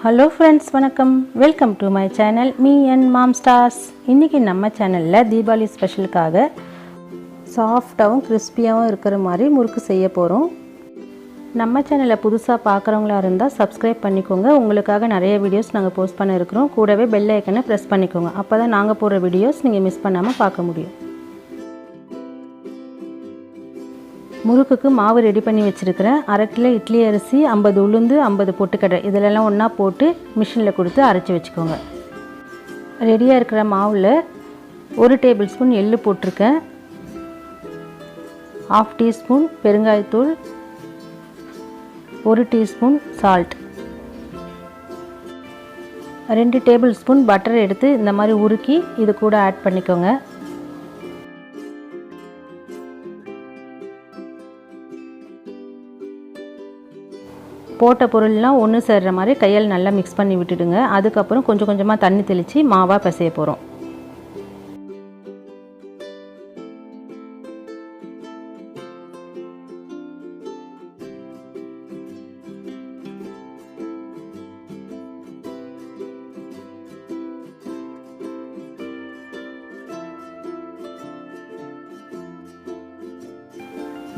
Hello friends, வணக்கம். Welcome to my channel Me&Mom stars. இன்னைக்கு நம்ம சேனல்ல தீபாவளி ஸ்பெஷலுக்காக சாஃப்ட்டாவும் கிறிஸ்பியாவும் இருக்கிற மாதிரி முறுக்கு செய்ய போறோம். நம்ம சேனலை புதுசா பார்க்கறவங்களா இருந்தா Subscribe பண்ணிக்கோங்க. உங்களுக்காக நிறைய வீடியோஸ் நாங்க போஸ்ட் பண்ண இருக்கோம். கூடவே பெல் ஐகானை பிரஸ் பண்ணிக்கோங்க. அப்பதான் நாங்க போடுற வீடியோஸ் நீங்க மிஸ் பண்ணாம பார்க்க முடியும். முறுக்குக்கு மாவு ரெடி பண்ணி வச்சிருக்கிறேன். 1/2 கிலோ இட்லி அரிசி, 50 உளுந்து, 50 பொட்டுக்கடலை இதெல்லாம் ஒண்ணா போட்டு மிஷினில் கொடுத்து அரைச்சி வச்சுக்கோங்க. ரெடியாக இருக்கிற மாவில் 1 டேபிள் ஸ்பூன் எள்ளு போட்டிருக்கேன். 1/2 டீஸ்பூன் பெருங்காயத்தூள், 1 teaspoon salt, 2 table spoon butter எடுத்து இந்த மாதிரி உருக்கி இது கூட ஆட் பண்ணிக்கோங்க. போட்ட பொருள்லாம் ஒன்று சேர்ற மாதிரி கையால் நல்லா மிக்ஸ் பண்ணி விட்டுடுங்க. அதுக்கப்புறம் கொஞ்சம் கொஞ்சமாக தண்ணி தெளித்து மாவாக பிசைய போகிறோம்.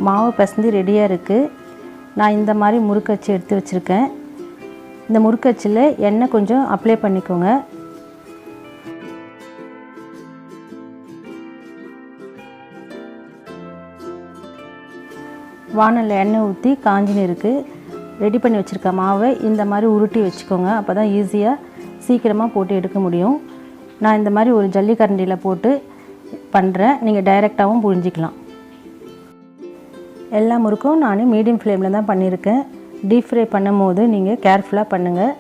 மாவு பிசைஞ்சு ரெடியாக இருக்குது. நான் இந்த மாதிரி முறுக்கச்சு எடுத்து வச்சுருக்கேன். இந்த முறுக்கச்சில் எண்ணெய் கொஞ்சம் அப்ளை பண்ணிக்கோங்க. வானலில் எண்ணெய் ஊற்றி காஞ்சின்னு இருக்குது. ரெடி பண்ணி வச்சுருக்க மாவை இந்த மாதிரி உருட்டி வச்சுக்கோங்க. அப்போ தான் ஈஸியாக சீக்கிரமாக போட்டு எடுக்க முடியும். நான் இந்த மாதிரி ஒரு ஜல்லிக்கரண்டியில் போட்டு பண்ணுறேன். நீங்கள் டைரெக்டாகவும் புழிஞ்சிக்கலாம். எல்லா முறுக்கும் நான் மீடியம் ஃப்ளேமில் தான் பண்ணியிருக்கேன். டீப் ஃப்ரை பண்ணும் போது நீங்கள் கேர்ஃபுல்லாக பண்ணுங்கள்.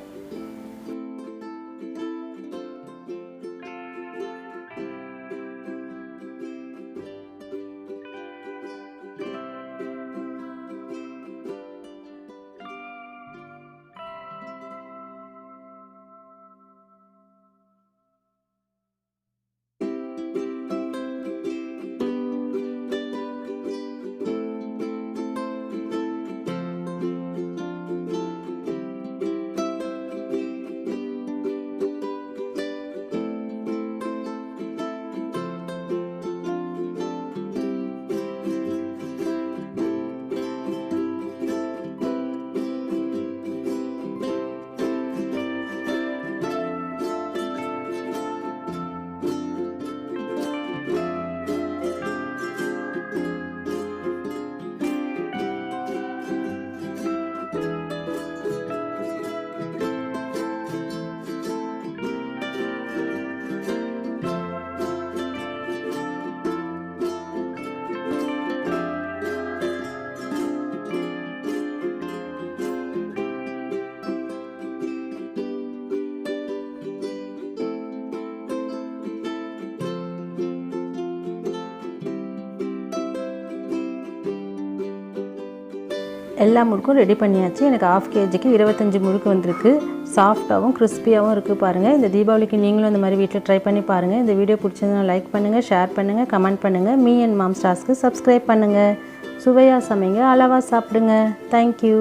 எல்லா முறுக்கும் ரெடி பண்ணியாச்சு. எனக்கு 1/2 kgக்கு 25 முறுக்கு வந்திருக்கு. சாஃப்டாகவும் கிறிஸ்பியாகவும் இருக்குது பாருங்கள். இந்த தீபாவளிக்கு நீங்களும் இந்த மாதிரி வீட்டில் ட்ரை பண்ணி பாருங்கள். இந்த வீடியோ பிடிச்சதுன்னா லைக் பண்ணுங்கள், ஷேர் பண்ணுங்கள், கமெண்ட் பண்ணுங்கள். Me&Mom ஸ்டார்ஸ்க்கு சப்ஸ்கிரைப் பண்ணுங்கள். சுவையாக சமைங்க, அளவாக சாப்பிடுங்க. தேங்க்யூ.